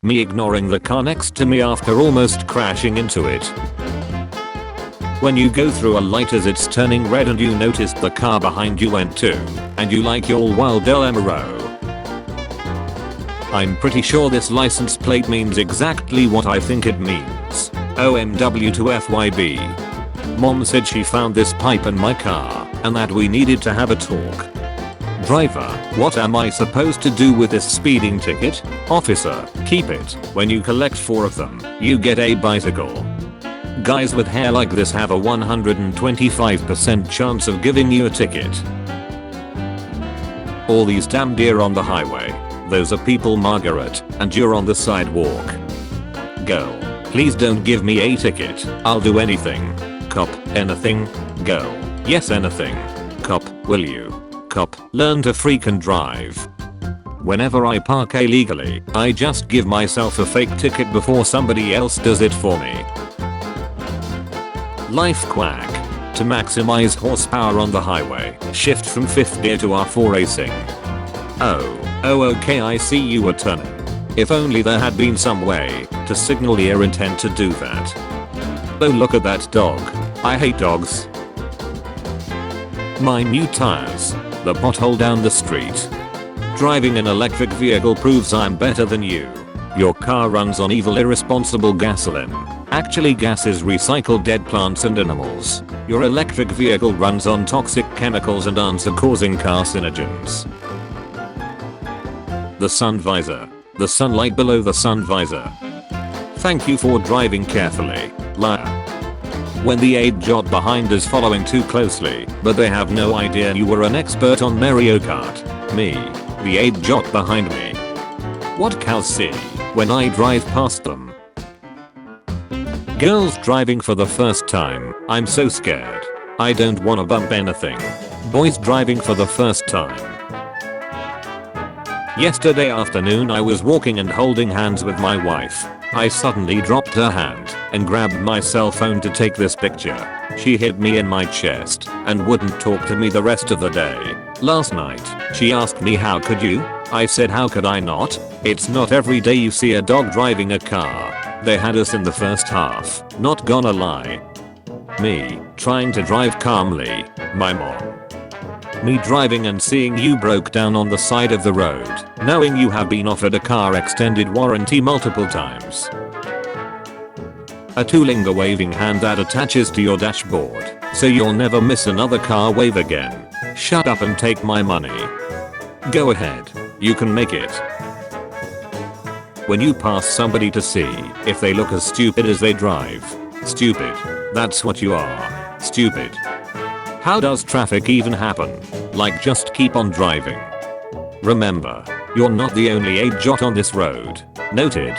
Me ignoring the car next to me after almost crashing into it. When you go through a light as it's turning red and you noticed the car behind you went too, and you like your wild LMRO. I'm pretty sure this license plate means exactly what I think it means. OMW to FYB. Mom said she found this pipe in my car and that we needed to have a talk. Driver, what am I supposed to do with this speeding ticket? Officer, keep it. When you collect 4 of them, you get a bicycle. Guys with hair like this have a 125% chance of giving you a ticket. All these damn deer on the highway. Those are people, Margaret, and you're on the sidewalk. Girl, please don't give me a ticket. I'll do anything. Cop, anything? Girl, yes, anything. Cop, will you? Cop, learn to freaking drive. Whenever I park illegally, I just give myself a fake ticket before somebody else does it for me. Life quack. To maximize horsepower on the highway, shift from 5th gear to R4 racing. Oh okay, I see you were turning. If only there had been some way to signal your intent to do that. Oh, look at that dog. I hate dogs. My new tires. The pothole down the street. Driving an electric vehicle proves I'm better than you. Your car runs on evil, irresponsible gasoline. Actually, gas is recycled dead plants and animals. Your electric vehicle runs on toxic chemicals and answer causing carcinogens. The sun visor. The sunlight below the sun visor. Thank you for driving carefully, liar. When the aide jot behind is following too closely, but they have no idea you were an expert on Mario Kart. Me. The aide jot behind me. What cows see when I drive past them? Girls driving for the first time. I'm so scared. I don't wanna bump anything. Boys driving for the first time. Yesterday afternoon I was walking and holding hands with my wife. I suddenly dropped her hand and grabbed my cell phone to take this picture. She hit me in my chest and wouldn't talk to me the rest of the day. Last night, she asked me, how could you? I said, how could I not? It's not every day you see a dog driving a car. They had us in the first half, not gonna lie. Me, trying to drive calmly. My mom. Me driving and seeing you broke down on the side of the road, knowing you have been offered a car extended warranty multiple times. A tooling waving hand that attaches to your dashboard, so you'll never miss another car wave again. Shut up and take my money. Go ahead, you can make it. When you pass somebody to see if they look as stupid as they drive. Stupid. That's what you are. Stupid. How does traffic even happen? Like, just keep on driving. Remember, you're not the only aide jot on this road. Noted.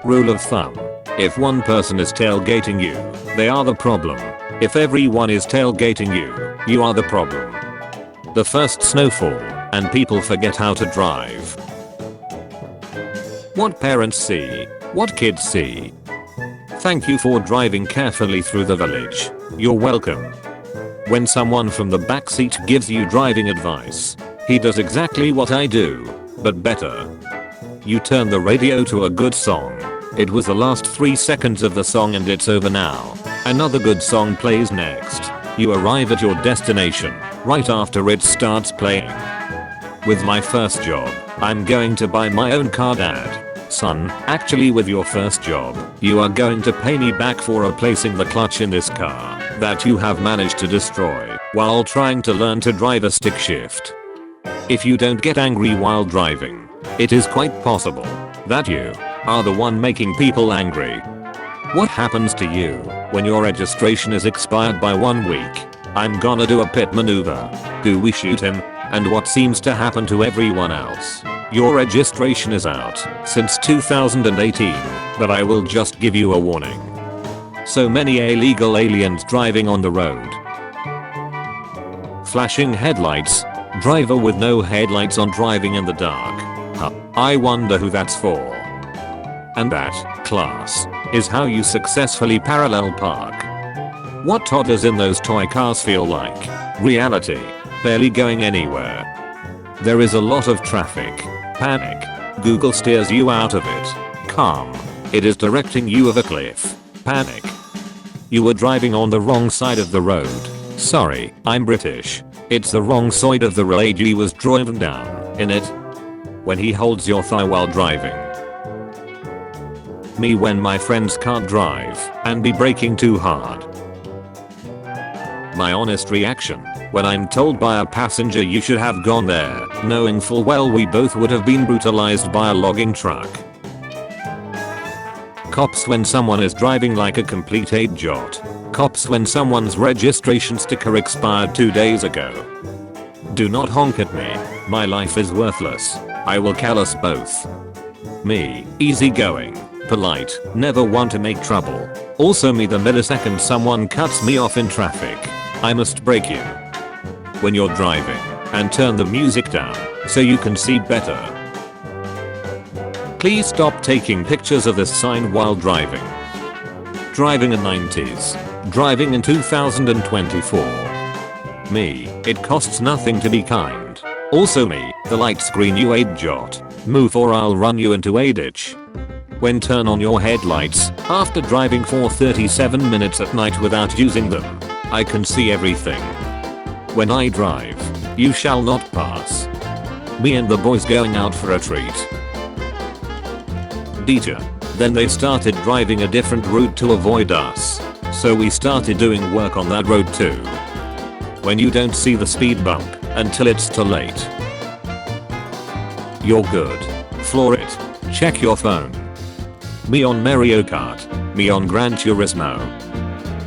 Rule of thumb. If one person is tailgating you, they are the problem. If everyone is tailgating you, you are the problem. The first snowfall, and people forget how to drive. What parents see, what kids see. Thank you for driving carefully through the village. You're welcome. When someone from the backseat gives you driving advice, he does exactly what I do, but better. You turn the radio to a good song. It was the last 3 seconds of the song and it's over now. Another good song plays next. You arrive at your destination right after it starts playing. With my first job, I'm going to buy my own car, Dad. Son, actually with your first job, you are going to pay me back for replacing the clutch in this car that you have managed to destroy while trying to learn to drive a stick shift. If you don't get angry while driving, it is quite possible that you are the one making people angry. What happens to you when your registration is expired by 1 week? I'm gonna do a pit maneuver. Do we shoot him? And what seems to happen to everyone else? Your registration is out since 2018, but I will just give you a warning. So many illegal aliens driving on the road. Flashing headlights. Driver with no headlights on driving in the dark. Huh. I wonder who that's for. And that, class, is how you successfully parallel park. What toddlers in those toy cars feel like. Reality. Barely going anywhere. There is a lot of traffic. Panic. Google steers you out of it. Calm. It is directing you of a cliff. Panic. You were driving on the wrong side of the road. Sorry, I'm British. It's the wrong side of the road you was driving down, in it. When he holds your thigh while driving. Me when my friends can't drive and be braking too hard. My honest reaction when I'm told by a passenger you should have gone there, knowing full well we both would have been brutalized by a logging truck. Cops when someone is driving like a complete idiot. Cops when someone's registration sticker expired 2 days ago. Do not honk at me. My life is worthless. I will kill us both. Me, easygoing, polite, never want to make trouble. Also me the millisecond someone cuts me off in traffic, I must brake you. When you're driving, and turn the music down, so you can see better. Please stop taking pictures of this sign while driving. Driving in 90s. Driving in 2024. Me, it costs nothing to be kind. Also me, the light screen you idiot. Move or I'll run you into a ditch. When turn on your headlights, after driving for 37 minutes at night without using them, I can see everything. When I drive, you shall not pass. Me and the boys going out for a treat. Teacher. Then they started driving a different route to avoid us. So we started doing work on that road too. When you don't see the speed bump until it's too late. You're good. Floor it. Check your phone. Me on Mario Kart. Me on Gran Turismo.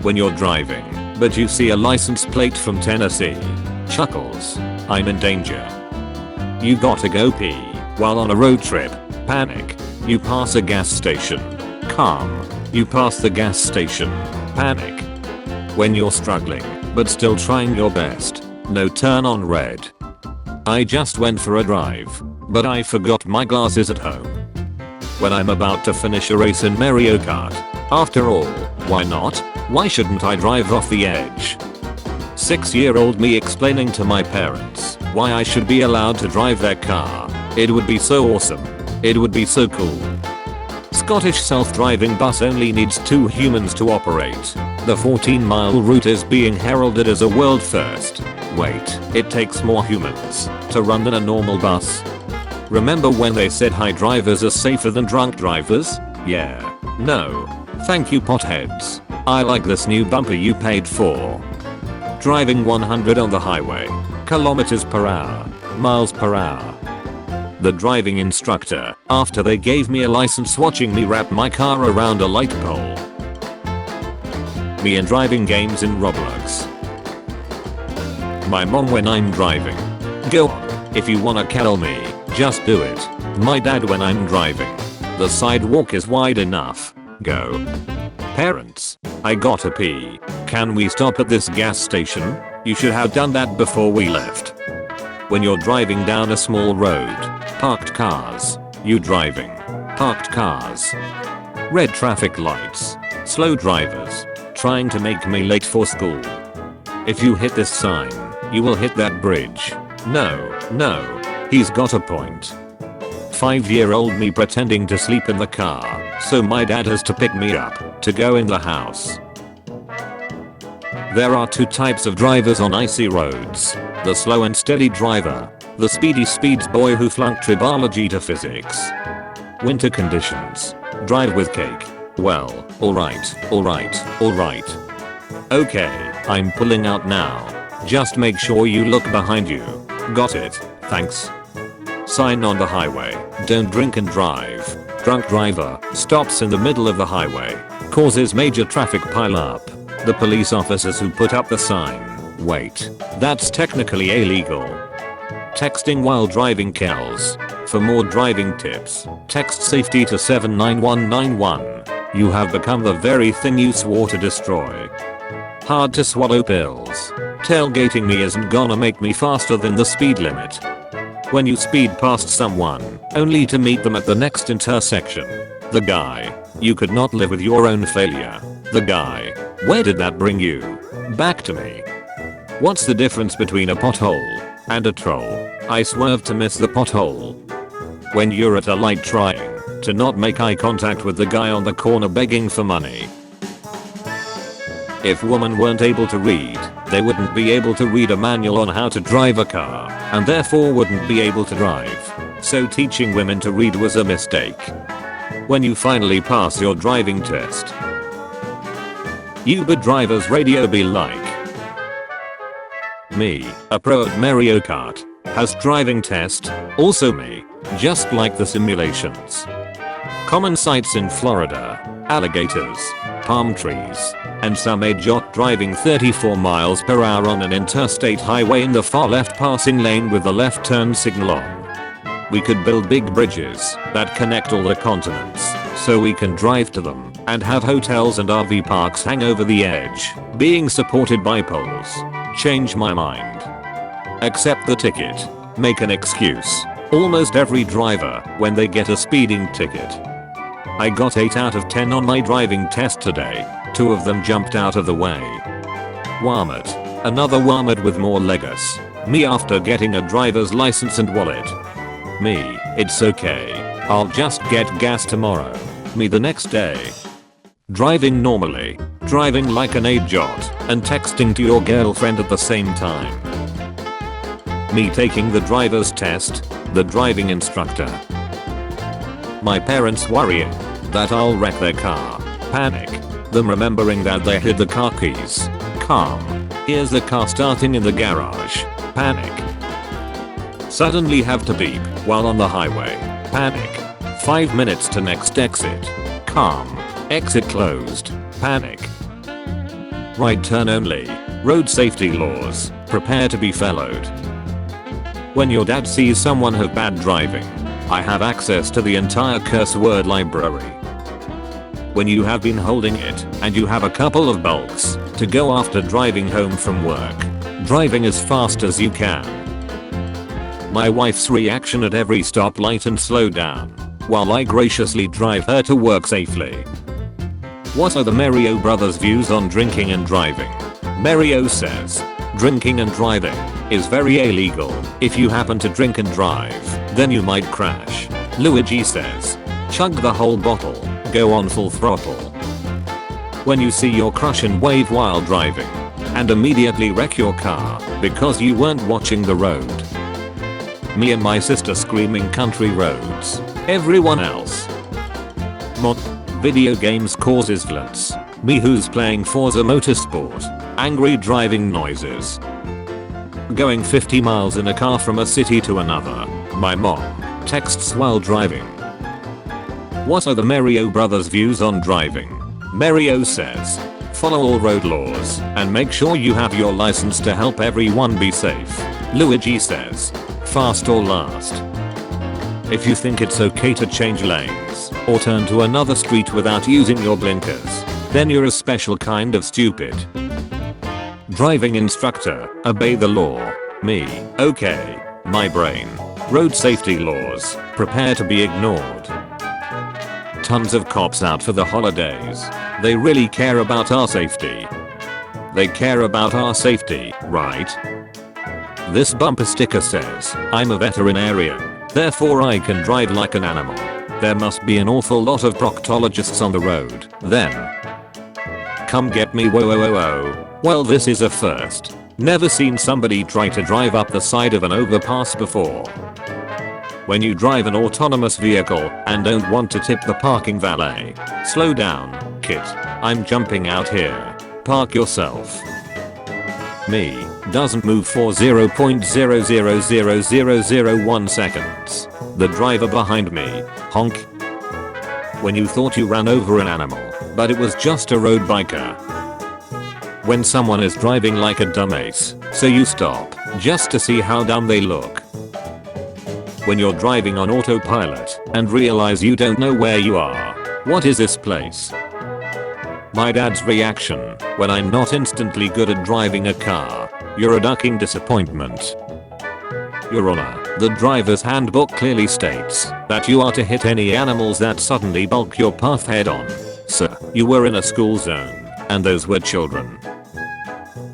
When you're driving, but you see a license plate from Tennessee. Chuckles. I'm in danger. You gotta go pee while on a road trip. Panic. You pass a gas station. Calm. You pass the gas station. Panic. When you're struggling, but still trying your best. No turn on red. I just went for a drive, but I forgot my glasses at home. When I'm about to finish a race in Mario Kart. After all, why not? Why shouldn't I drive off the edge? 6-year-old me explaining to my parents why I should be allowed to drive their car. It would be so awesome. It would be so cool. Scottish self-driving bus only needs 2 humans to operate. The 14-mile route is being heralded as a world first. Wait, it takes more humans to run than a normal bus? Remember when they said high drivers are safer than drunk drivers? Yeah. No. Thank you potheads. I like this new bumper you paid for. Driving 100 on the highway. Kilometers per hour. Miles per hour. The driving instructor, after they gave me a license watching me wrap my car around a light pole. Me and driving games in Roblox. My mom when I'm driving. Go on, if you wanna kill me, just do it. My dad when I'm driving. The sidewalk is wide enough. Go. Parents, I gotta pee. Can we stop at this gas station? You should have done that before we left. When you're driving down a small road. Parked cars. You driving. Parked cars. Red traffic lights. Slow drivers. Trying to make me late for school. If you hit this sign, you will hit that bridge. No, he's got a point. 5-year-old me pretending to sleep in the car, so my dad has to pick me up to go in the house. There are 2 types of drivers on icy roads. The slow and steady driver. The speedy speeds boy who flunked tribology to physics. Winter conditions. Drive with cake. Well, alright. Okay, I'm pulling out now. Just make sure you look behind you. Got it, thanks. Sign on the highway. Don't drink and drive. Drunk driver stops in the middle of the highway. Causes major traffic pileup. The police officers who put up the sign. Wait, that's technically illegal. Texting while driving kills. For more driving tips, text safety to 79191. You have become the very thing you swore to destroy. Hard to swallow pills. Tailgating me isn't gonna make me faster than the speed limit. When you speed past someone, only to meet them at the next intersection. The guy. You could not live with your own failure. The guy. Where did that bring you? Back to me. What's the difference between a pothole and a troll? I swerved to miss the pothole. When you're at a light trying To not make eye contact with the guy on the corner begging for money. If women weren't able to read, they wouldn't be able to read a manual on how to drive a car, and therefore wouldn't be able to drive. So teaching women to read was a mistake. When you finally pass your driving test, Uber driver's radio be like. Me, a pro at Mario Kart, has driving test, also me, just like the simulations. Common sights in Florida, alligators, palm trees, and some idiot driving 34 miles per hour on an interstate highway in the far left passing lane with the left turn signal on. We could build big bridges that connect all the continents, so we can drive to them, and have hotels and RV parks hang over the edge, being supported by poles. Change my mind. Accept the ticket. Make an excuse. Almost every driver, when they get a speeding ticket. I got 8 out of 10 on my driving test today. 2 of them jumped out of the way. Womit. Another Womit with more Legos. Me after getting a driver's license and wallet. Me, it's okay. I'll just get gas tomorrow. Me the next day. Driving normally. Driving like an idiot and texting to your girlfriend at the same time. Me taking the driver's test. The driving instructor. My parents worrying that I'll wreck their car. Panic. Them remembering that they hid the car keys. Calm. Here's the car starting in the garage. Panic. Suddenly have to beep while on the highway. Panic. 5 minutes to next exit. Calm. Exit closed. Panic. Right turn only. Road safety laws. Prepare to be followed. When your dad sees someone have bad driving, I have access to the entire curse word library. When you have been holding it and you have a couple of bulks to go after driving home from work, driving as fast as you can. My wife's reaction at every stoplight and slow down, while I graciously drive her to work safely. What are the Mario brothers' views on drinking and driving? Mario says, drinking and driving is very illegal. If you happen to drink and drive, then you might crash. Luigi says, chug the whole bottle, go on full throttle. When you see your crush and wave while driving, and immediately wreck your car because you weren't watching the road. Me and my sister screaming country roads. Everyone else. Mod. Video games causes violence. Me who's playing Forza Motorsport. Angry driving noises. Going 50 miles in a car from a city to another. My mom texts while driving. What are the Mario brothers' views on driving? Mario says, follow all road laws and make sure you have your license to help everyone be safe. Luigi says, fast or last. If you think it's okay to change lanes or turn to another street without using your blinkers, then you're a special kind of stupid. Driving instructor, obey the law. Me, okay. My brain, road safety laws, prepare to be ignored. Tons of cops out for the holidays. They really care about our safety. They care about our safety, right? This bumper sticker says, I'm a veterinarian, therefore I can drive like an animal. There must be an awful lot of proctologists on the road, then. Come get me, whoa whoa whoa whoa. Well, this is a first. Never seen somebody try to drive up the side of an overpass before. When you drive an autonomous vehicle and don't want to tip the parking valet, slow down, kid. I'm jumping out here. Park yourself. Me, doesn't move for 0.000001 seconds. The driver behind me, honk. When you thought you ran over an animal, but it was just a road biker. When someone is driving like a dumbass, so you stop, just to see how dumb they look. When you're driving on autopilot, and realize you don't know where you are. What is this place? My dad's reaction, when I'm not instantly good at driving a car. You're a ducking disappointment. Your Honor, the driver's handbook clearly states that you are to hit any animals that suddenly block your path head on. Sir, you were in a school zone, and those were children.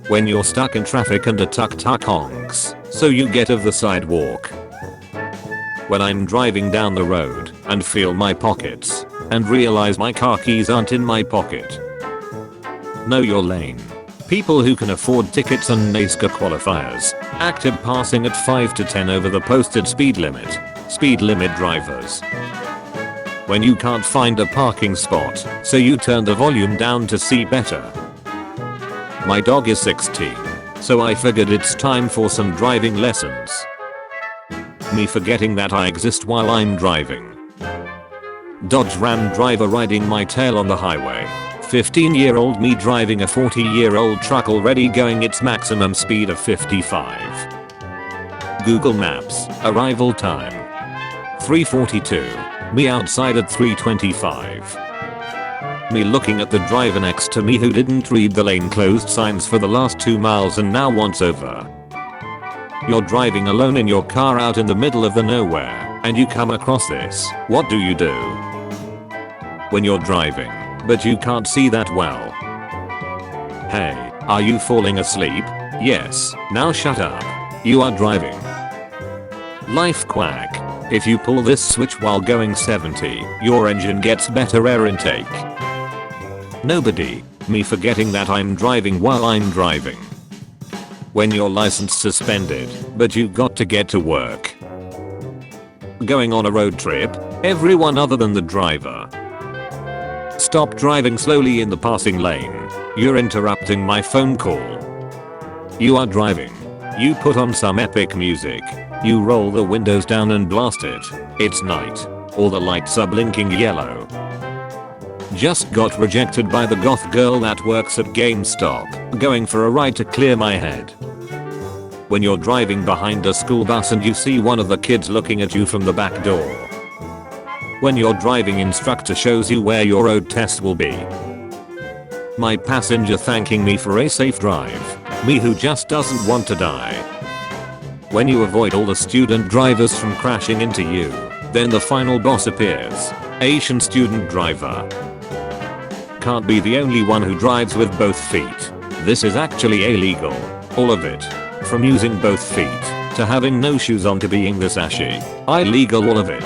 When you're stuck in traffic and a tuk-tuk honks, so you get off the sidewalk. When I'm driving down the road, and feel my pockets and realize my car keys aren't in my pocket. Know your lane. People who can afford tickets and NASCAR qualifiers, active passing at 5 to 10 over the posted speed limit. Speed limit drivers. When you can't find a parking spot, so you turn the volume down to see better. My dog is 16, so I figured it's time for some driving lessons. Me forgetting that I exist while I'm driving. Dodge Ram driver riding my tail on the highway. 15-year-old me driving a 40-year-old truck already going its maximum speed of 55. Google Maps, arrival time 3:42. Me outside at 3:25. Me looking at the driver next to me who didn't read the lane closed signs for the last 2 miles and now wants over. You're driving alone in your car out in the middle of the nowhere and you come across this. What do you do? When you're driving, but you can't see that well. Hey, are you falling asleep? Yes, now shut up. You are driving. Life quack. If you pull this switch while going 70, your engine gets better air intake. Nobody. Me forgetting that I'm driving while I'm driving. When your license suspended, but you got to get to work. Going on a road trip, everyone other than the driver. Stop driving slowly in the passing lane. You're interrupting my phone call. You are driving. You put on some epic music. You roll the windows down and blast it. It's night. All the lights are blinking yellow. Just got rejected by the goth girl that works at GameStop, going for a ride to clear my head. When you're driving behind a school bus and you see one of the kids looking at you from the back door. When your driving instructor shows you where your road test will be. My passenger thanking me for a safe drive. Me who just doesn't want to die. When you avoid all the student drivers from crashing into you, then the final boss appears. Asian student driver. Can't be the only one who drives with both feet. This is actually illegal. All of it. From using both feet, to having no shoes on to being this ashy. Illegal all of it.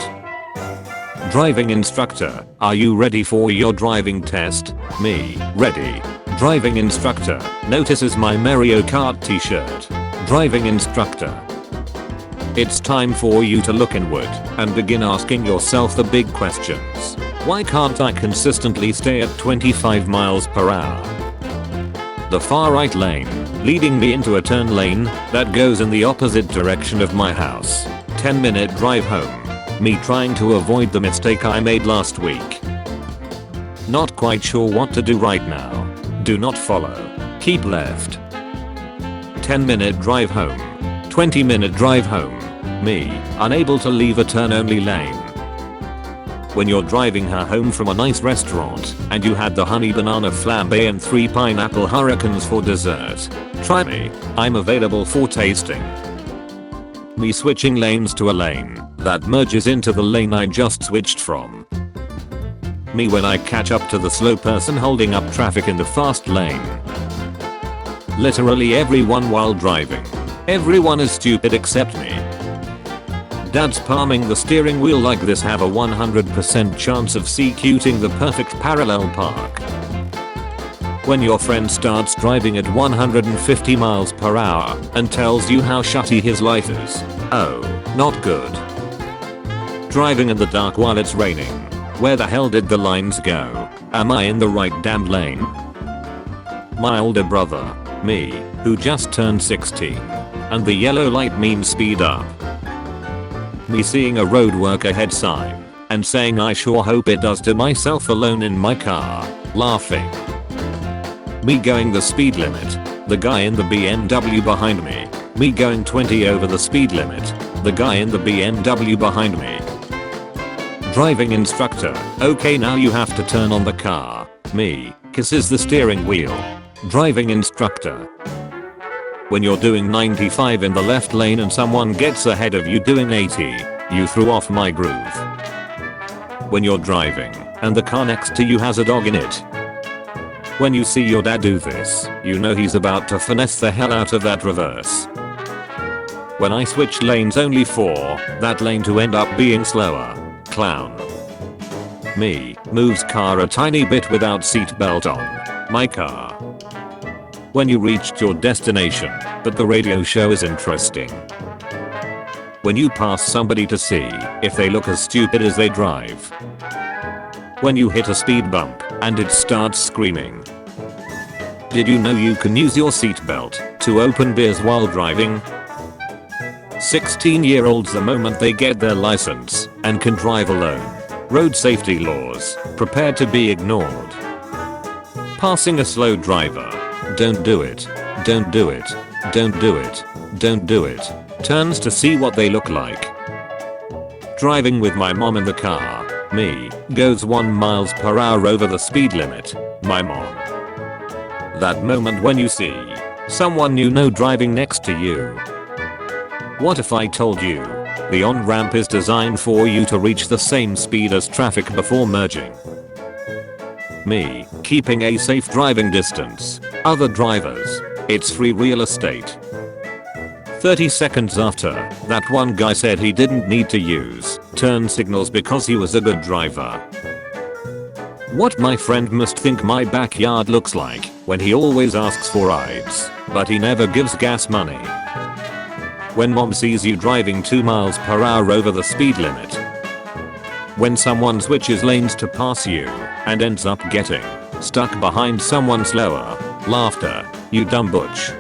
Driving instructor, are you ready for your driving test? Me, ready. Driving instructor, notices my Mario Kart t-shirt. Driving instructor. It's time for you to look inward and begin asking yourself the big questions. Why can't I consistently stay at 25 miles per hour? The far right lane, leading me into a turn lane that goes in the opposite direction of my house. 10-minute drive home. Me trying to avoid the mistake I made last week. Not quite sure what to do right now. Do not follow. Keep left. 10-minute drive home. 20-minute drive home. Me, unable to leave a turn-only lane. When you're driving her home from a nice restaurant and you had the honey banana flambe and 3 pineapple hurricanes for dessert. Try me. I'm available for tasting. Me switching lanes to a lane that merges into the lane I just switched from. Me when I catch up to the slow person holding up traffic in the fast lane. Literally everyone while driving. Everyone is stupid except me. Dads palming the steering wheel like this have a 100% chance of CQ'ting the perfect parallel park. When your friend starts driving at 150 miles per hour and tells you how shitty his life is. Oh, not good. Driving in the dark while it's raining. Where the hell did the lines go? Am I in the right damn lane? My older brother, me, who just turned 16, and the yellow light means speed up. Me seeing a roadwork ahead sign and saying I sure hope it does to myself alone in my car, laughing. Me going the speed limit, the guy in the BMW behind me. Me going 20 over the speed limit, the guy in the BMW behind me. Driving instructor, okay now you have to turn on the car. Me, kisses the steering wheel. Driving instructor. When you're doing 95 in the left lane and someone gets ahead of you doing 80, you threw off my groove. When you're driving and the car next to you has a dog in it. When you see your dad do this, you know he's about to finesse the hell out of that reverse. When I switch lanes only for that lane to end up being slower. Clown. Me, moves car a tiny bit without seatbelt on. My car. When you reached your destination, but the radio show is interesting. When you pass somebody to see if they look as stupid as they drive. When you hit a speed bump and it starts screaming. Did you know you can use your seatbelt to open beers while driving? 16-year-olds the moment they get their license and can drive alone. Road safety laws prepared to be ignored. Passing a slow driver. Don't do it. Don't do it. Don't do it. Don't do it. Turns to see what they look like. Driving with my mom in the car. Me, goes 1 miles per hour over the speed limit. My mom. That moment when you see someone you know driving next to you. What if I told you the on-ramp is designed for you to reach the same speed as traffic before merging? Me, keeping a safe driving distance. Other drivers. It's free real estate. 30 seconds after, that one guy said he didn't need to use turn signals because he was a good driver. What my friend must think my backyard looks like when he always asks for rides, but he never gives gas money. When mom sees you driving 2 miles per hour over the speed limit. When someone switches lanes to pass you and ends up getting stuck behind someone slower. Laughter. You dumb butch.